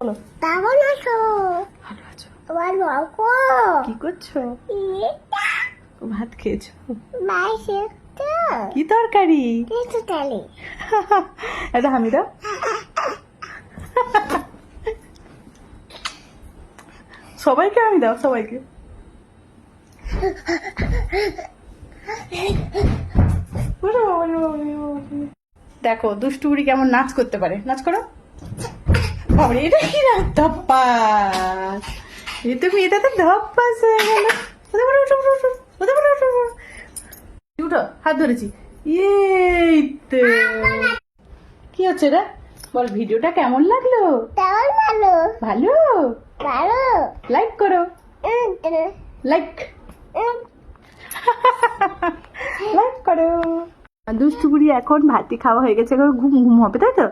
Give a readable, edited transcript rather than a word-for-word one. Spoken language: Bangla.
বলো। কেমন আছো? ভালো আছো? তোমার বাবু কি করছো? ভাত খেয়েছো? মাসে কি তরকারি? কিছু তালি এটা আমি দাও। সবাইকে আমি দাও, সবাইকে। ওরে বাবা রে বাবা রে বাবা রে। দেখো দুষ্টুরি কেমন নাচ করতে পারে, নাচ করো। বাবারে, এটা কি না ধপ্পাস! এ তুমি এটাতে ধপ্পাস হয়ে গেল। ওদের বলো, উঠো উঠো উঠো, ওদের বলো, উঠো উঠো। উঠো, হাত ধরেছি। এই তো। কি হচ্ছে রে? বল, ভিডিওটা কেমন লাগলো? কেমন ভালো ভালো? ভালো লাইক করো, লাইক লাইক করো। দুষ্টু বুড়ি এখন ভাতই খাওয়া হয়ে গেছে, এখন ঘুম ঘুম হবে, তাই তো?